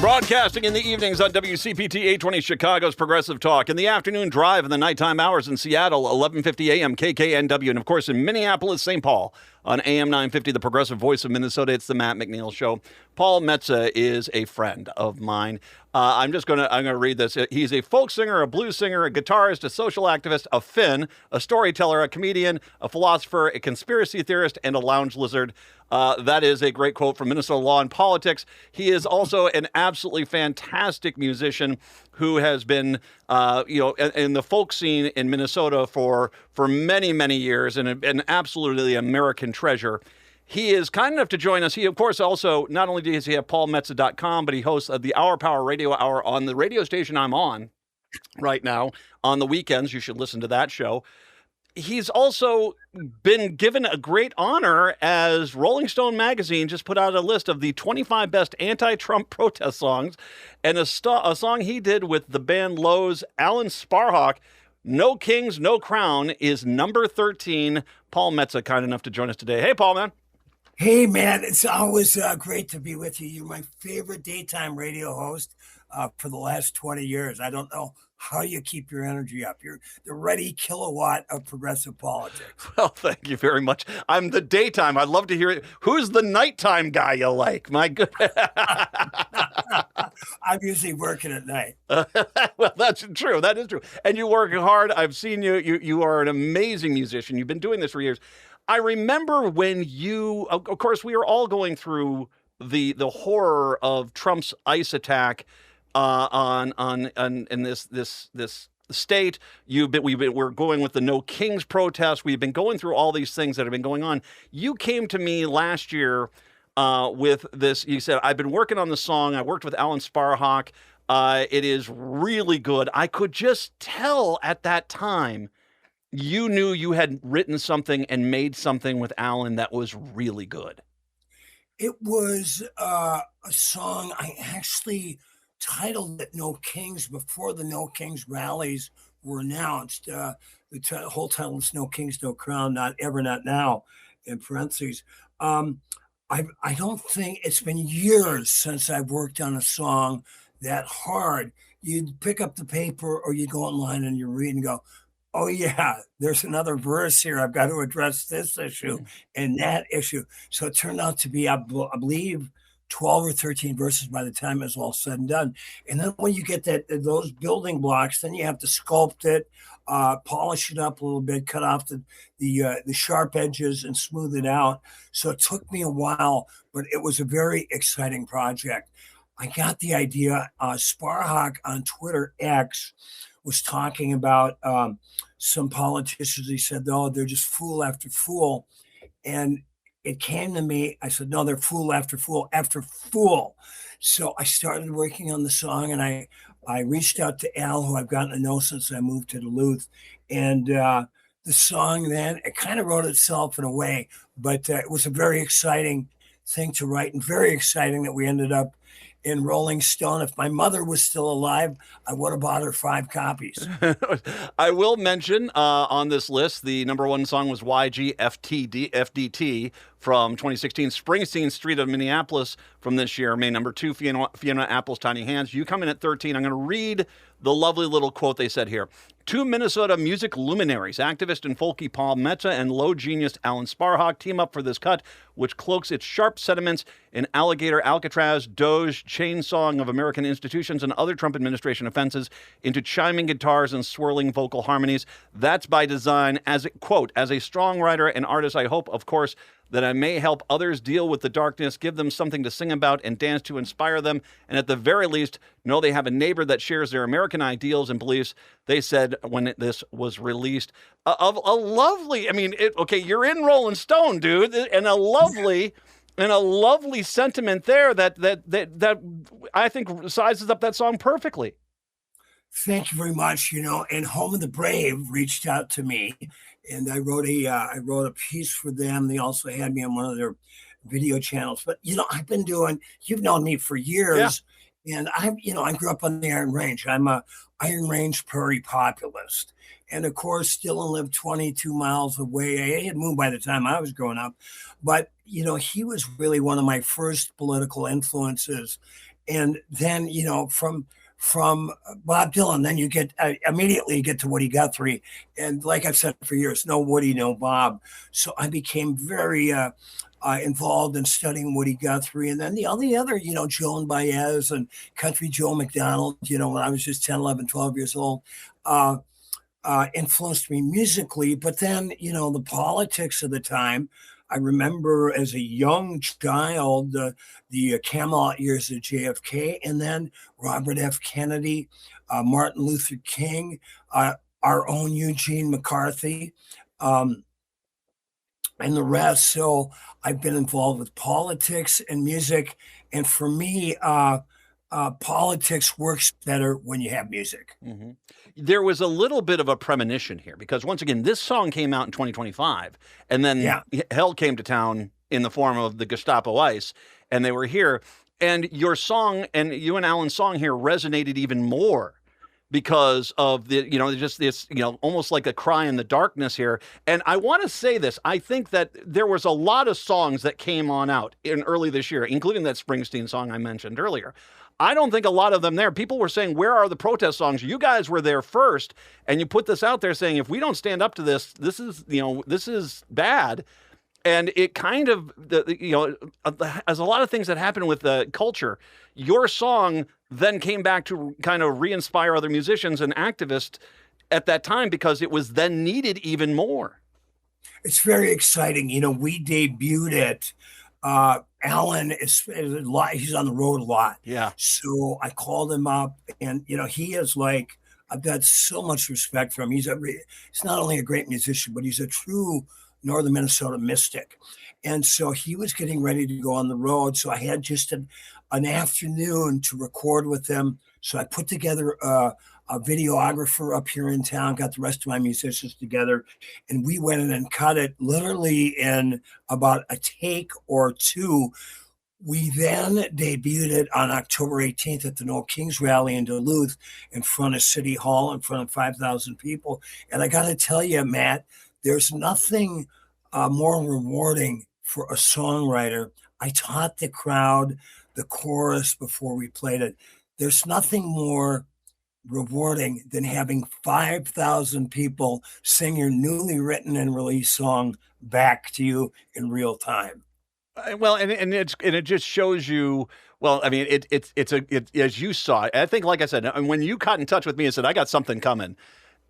Broadcasting in the evenings on WCPT 820 Chicago's Progressive Talk. In the afternoon drive in the nighttime hours in Seattle, 1150 AM KKNW. And of course in Minneapolis, St. Paul on AM 950, the Progressive Voice of Minnesota. It's the Matt McNeil Show. Paul Metsa is a friend of mine. I'm going to read this. He's a folk singer, a blues singer, a guitarist, a social activist, a Finn, a storyteller, a comedian, a philosopher, a conspiracy theorist, and a lounge lizard. That is a great quote from Minnesota Law and Politics. He is also an absolutely fantastic musician who has been, in the folk scene in Minnesota for many, many years, and an absolutely American treasure. He is kind enough to join us. He, of course, also, not only does he have paulmetsa.com, but he hosts the Hour Power Radio Hour on the radio station I'm on right now. On the weekends, you should listen to that show. He's also been given a great honor as Rolling Stone magazine just put out a list of the 25 best anti-Trump protest songs, and a song he did with the band Lowe's Alan Sparhawk, No Kings, No Crown, is number 13. Paul Metsa, kind enough to join us today. Hey, Paul, man. Hey, man, it's always great to be with you. You're my favorite daytime radio host for the last 20 years. I don't know how you keep your energy up. You're the ready kilowatt of progressive politics. Well, thank you very much. I'm the daytime. I'd love to hear it. Who's the nighttime guy you like? My good. I'm usually working at night. Well, that's true. That is true. And you work hard. I've seen you. You are an amazing musician. You've been doing this for years. I remember when you, of course, we were all going through the horror of Trump's ICE attack in this state. We're going with the No Kings protest. We've been going through all these things that have been going on. You came to me last year with this. You said, I've been working on the song. I worked with Alan Sparhawk. It is really good. I could just tell at that time you knew you had written something and made something with Alan that was really good. It was a song I actually titled it No Kings before the No Kings rallies were announced. The whole title is No Kings, No Crown, Not Ever, Not Now, in parentheses. I don't think it's been years since I've worked on a song that hard. You'd pick up the paper or you go online and you read and go, oh, yeah, there's another verse here. I've got to address this issue and that issue. So it turned out to be, I believe, 12 or 13 verses by the time it's all said and done. And then when you get those building blocks, then you have to sculpt it, polish it up a little bit, cut off the sharp edges and smooth it out. So it took me a while, but it was a very exciting project. I got the idea. Sparhawk on Twitter X was talking about some politicians. He said, no, they're just fool after fool. And it came to me. I said, no, they're fool after fool after fool. So I started working on the song, and I reached out to Al, who I've gotten to know since I moved to Duluth. And the song then, it kind of wrote itself in a way, but it was a very exciting thing to write, and very exciting that we ended up in Rolling Stone. If my mother was still alive, I would have bought her 5 copies. I will mention on this list, the number one song was YG FDT from 2016. Springsteen Street of Minneapolis from this year. May number 2, Fiona Apple's Tiny Hands. You come in at 13. I'm going to read the lovely little quote they said here. 2 Minnesota music luminaries, activist and folky Paul Metsa and low genius Alan Sparhawk, team up for this cut, which cloaks its sharp sentiments in alligator, Alcatraz, Doge, chain song of American institutions, and other Trump administration offenses into chiming guitars and swirling vocal harmonies. That's by design. As a songwriter and artist, I hope, of course, that I may help others deal with the darkness, give them something to sing about and dance to, inspire them, and at the very least, know they have a neighbor that shares their American ideals and beliefs, they said when this was released. A lovely, you're in Rolling Stone, dude, and a lovely sentiment there that I think sizes up that song perfectly. Thank you very much. And Home of the Brave reached out to me, and I wrote a piece for them. They also had me on one of their video channels. But I've been you've known me for years, and I grew up on the Iron Range. I'm a Iron Range prairie populist, and of course, still lived 22 miles away. I had moved by the time I was growing up, but he was really one of my first political influences. And then, from Bob Dylan, then you get immediately you get to Woody Guthrie, and like I've said for years, no Woody, no Bob. So I became very involved in studying Woody Guthrie, and then all the other, Joan Baez and Country Joe McDonald. When I was just 10, 11, 12 years old. Influenced me musically, but then, the politics of the time. I remember as a young child the Camelot years of JFK, and then Robert F. Kennedy, Martin Luther King, our own Eugene McCarthy, and the rest. So I've been involved with politics and music, and for me, politics works better when you have music. Mm-hmm. There was a little bit of a premonition here because once again, this song came out in 2025, and then hell came to town in the form of the Gestapo Ice, and they were here. And your song and you and Alan's song here resonated even more because of the, just this, almost like a cry in the darkness here. And I want to say this, I think that there was a lot of songs that came on out in early this year, including that Springsteen song I mentioned earlier. I don't think a lot of them there. People were saying, where are the protest songs? You guys were there first, and you put this out there saying, if we don't stand up to this, this is bad. And it kind of, as a lot of things that happen with the culture, your song then came back to kind of re-inspire other musicians and activists at that time because it was then needed even more. It's very exciting. We debuted it. Alan is a lot. He's on the road a lot. Yeah. So I called him up, and he is like, I've got so much respect for him. He's not only a great musician, but he's a true Northern Minnesota mystic. And so he was getting ready to go on the road. So I had just an afternoon to record with him. So I put together a videographer up here in town, got the rest of my musicians together, and we went in and cut it literally in about a take or two. We then debuted it on October 18th at the No Kings rally in Duluth in front of City Hall, in front of 5,000 people. And I got to tell you, Matt, there's nothing more rewarding for a songwriter. I taught the crowd the chorus before we played it. There's nothing more rewarding than having 5,000 people sing your newly written and released song back to you in real time. Well, and it just shows you. Well, I mean, it's as you saw it. I think, like I said, when you got in touch with me and said I got something coming,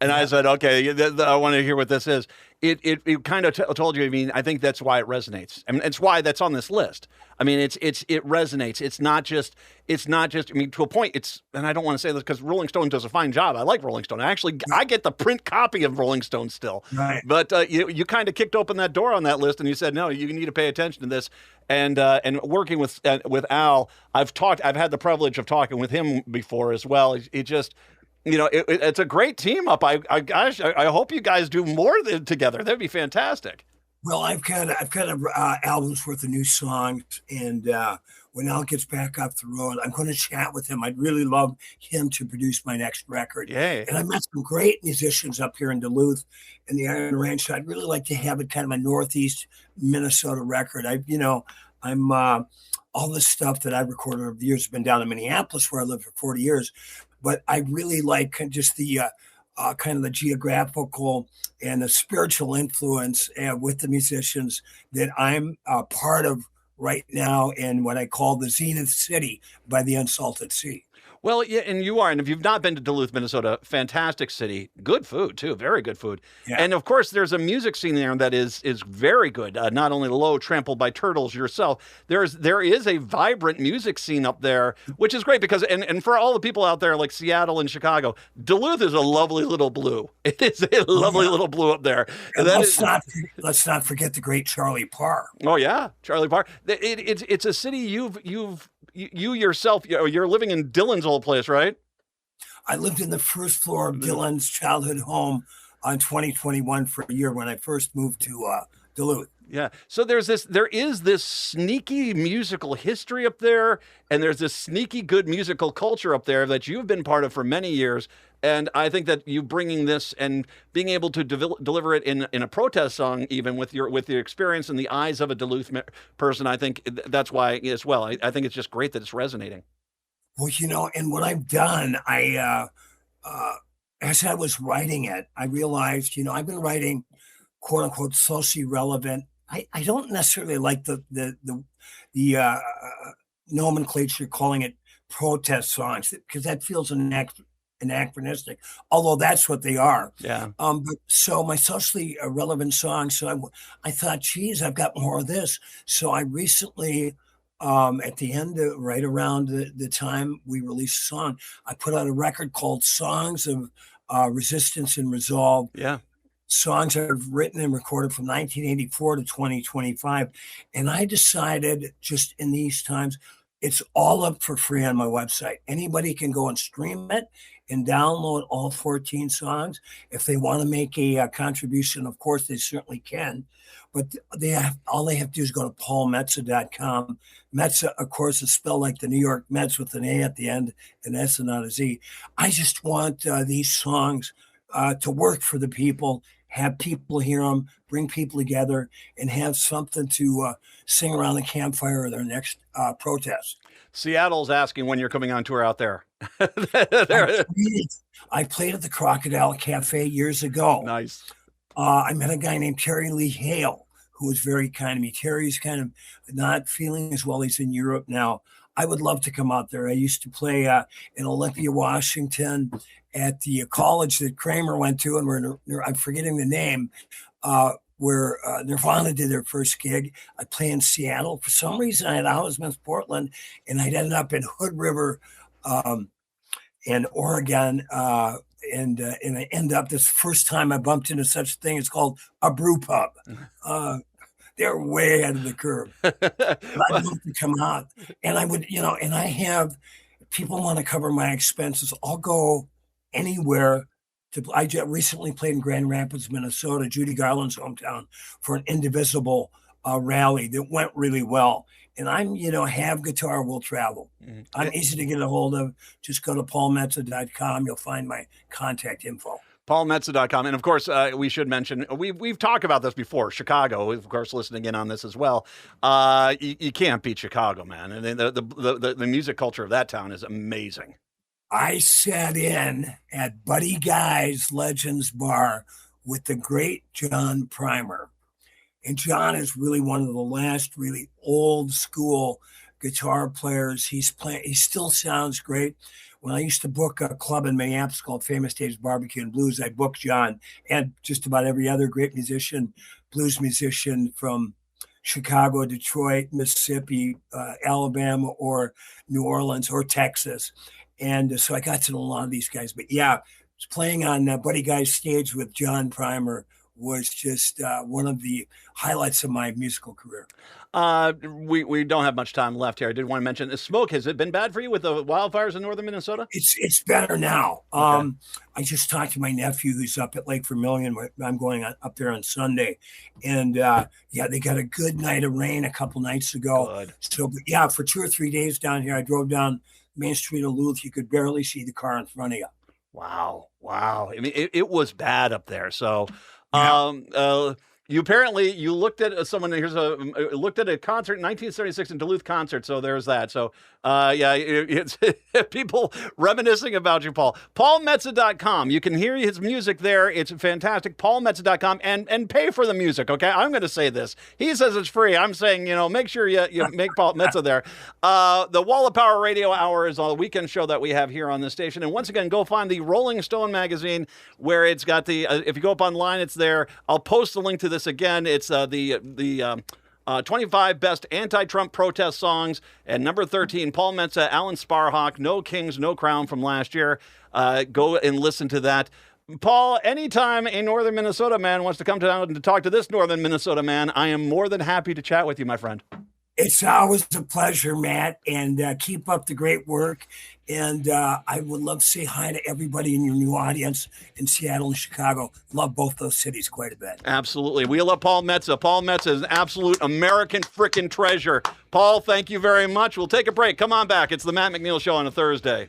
and I said, okay, I want to hear what this is. It kind of told you. I mean, I think that's why it resonates. I mean, it's why that's on this list. I mean, it resonates. It's not just. I mean, to a point. And I don't want to say this because Rolling Stone does a fine job. I like Rolling Stone. I get the print copy of Rolling Stone still. Right. But you kind of kicked open that door on that list, and you said, no, you need to pay attention to this. And working with Al, I've had the privilege of talking with him before as well. He just. It's a great team up. I hope you guys do more together. That'd be fantastic. Well, I've got an album's worth of new songs, and when Al gets back up the road, I'm going to chat with him. I'd really love him to produce my next record. Yay. And I met some great musicians up here in Duluth in the Iron Range. So I'd really like to have it kind of a Northeast Minnesota record. I'm all this stuff that I've recorded over the years has been down in Minneapolis, where I lived for 40 years. But I really like just the kind of the geographical and the spiritual influence with the musicians that I'm part of right now in what I call the Zenith City by the Unsalted Sea. Well, yeah, and you are. And if you've not been to Duluth, Minnesota, fantastic city. Good food, too. Very good food. Yeah. And, of course, there's a music scene there that is very good. Not only Low, Trampled by Turtles, yourself. There is a vibrant music scene up there, which is great because, and for all the people out there like Seattle and Chicago, Duluth is a lovely little blue. It is a lovely little blue up there. And let's not forget the great Charlie Parr. Oh, yeah. Charlie Parr. It's a city you yourself, you're living in Dylan's old place, right? I lived in the first floor of Dylan's childhood home on 2021 for a year when I first moved to Duluth. Yeah. So there is this sneaky musical history up there, and there's this sneaky good musical culture up there that you've been part of for many years. And I think that you bringing this and being able to deliver it in a protest song, even with your experience in the eyes of a Duluth person, I think that's why as well. I think it's just great that it's resonating. Well, and what I've done, as I was writing it, I realized, I've been writing quote unquote socially relevant. I don't necessarily like the nomenclature calling it protest songs because that feels anachronistic, although that's what they are. Yeah. But so my socially relevant songs. So I thought, geez, I've got more of this. So I recently, at the end, right around the time we released a song, I put out a record called Songs of Resistance and Resolve. Yeah. Songs I've written and recorded from 1984 to 2025. And I decided just in these times, it's all up for free on my website. Anybody can go and stream it and download all 14 songs. If they want to make a contribution, of course, they certainly can. But all they have to do is go to paulmetsa.com. Metsa, of course, is spelled like the New York Mets with an A at the end, an S and not a Z. I just want these songs to work for the people, have people hear them, bring people together, and have something to sing around the campfire or their next protest. Seattle's asking when you're coming on tour out there. I played at the Crocodile Cafe years ago. Nice. I met a guy named Terry Lee Hale, who was very kind to me. Terry's kind of not feeling as well. He's in Europe now. I would love to come out there. I used to play in Olympia, Washington, at the college that Kramer went to, and I'm forgetting the name, where Nirvana did their first gig. I'd play in Seattle. For some reason, I had always missed Portland, and I'd ended up in Hood River in Oregon. And I end up this first time I bumped into such a thing. It's called a brew pub. They're way ahead of the curve. But I'd love to come out. And I would, and I have people want to cover my expenses. I'll go anywhere. I just recently played in Grand Rapids, Minnesota, Judy Garland's hometown, for an Indivisible rally that went really well. And I'm, have guitar, will travel. Mm-hmm. I'm easy to get a hold of. Just go to paulmetsa.com. You'll find my contact info. paulmetsa.com. And of course, we should mention, we've talked about this before. Chicago, of course, listening in on this as well. You can't beat Chicago, man. And the music culture of that town is amazing. I sat in at Buddy Guy's Legends Bar with the great John Primer. And John is really one of the last really old school guitar players. He still sounds great. When I used to book a club in Minneapolis called Famous Dave's Barbecue and Blues, I booked John and just about every other great blues musician from Chicago, Detroit, Mississippi, Alabama, or New Orleans, or Texas. And so I got to know a lot of these guys. But yeah, playing on Buddy Guy's stage with John Primer was just one of the highlights of my musical career. We don't have much time left here. I did want to mention, smoke, has it been bad for you with the wildfires in northern Minnesota? It's better now. Okay. I just talked to my nephew who's up at Lake Vermilion. I'm going up there on Sunday. And they got a good night of rain a couple nights ago. Good. So yeah, for 2 or 3 days down here, I drove down Main Street of Duluth. You could barely see the car in front of you. Wow. I mean, it was bad up there. So yeah. You looked at looked at a concert in 1976 in Duluth concert. So there's that. So it's people reminiscing about you, Paul. PaulMetsa.com. You can hear his music there. It's fantastic. PaulMetsa.com and pay for the music. Okay, I'm going to say this. He says it's free. I'm saying make sure you make Paul Metsa there. The Wall of Power Radio Hour is a weekend show that we have here on this station. And once again, go find the Rolling Stone magazine where it's got the. If you go up online, it's there. I'll post the link to this again. It's the 25 best anti-Trump protest songs, and number 13, Paul Metsa, Alan Sparhawk, No Kings, No Crown from last year. Go and listen to that. Paul, anytime a northern Minnesota man wants to come down to talk to this northern Minnesota man, I am more than happy to chat with you, my friend. It's always a pleasure, Matt, and keep up the great work. And I would love to say hi to everybody in your new audience in Seattle and Chicago. Love both those cities quite a bit. Absolutely. We love Paul Metsa. Paul Metsa is an absolute American frickin' treasure. Paul, thank you very much. We'll take a break. Come on back. It's the Matt McNeil Show on a Thursday.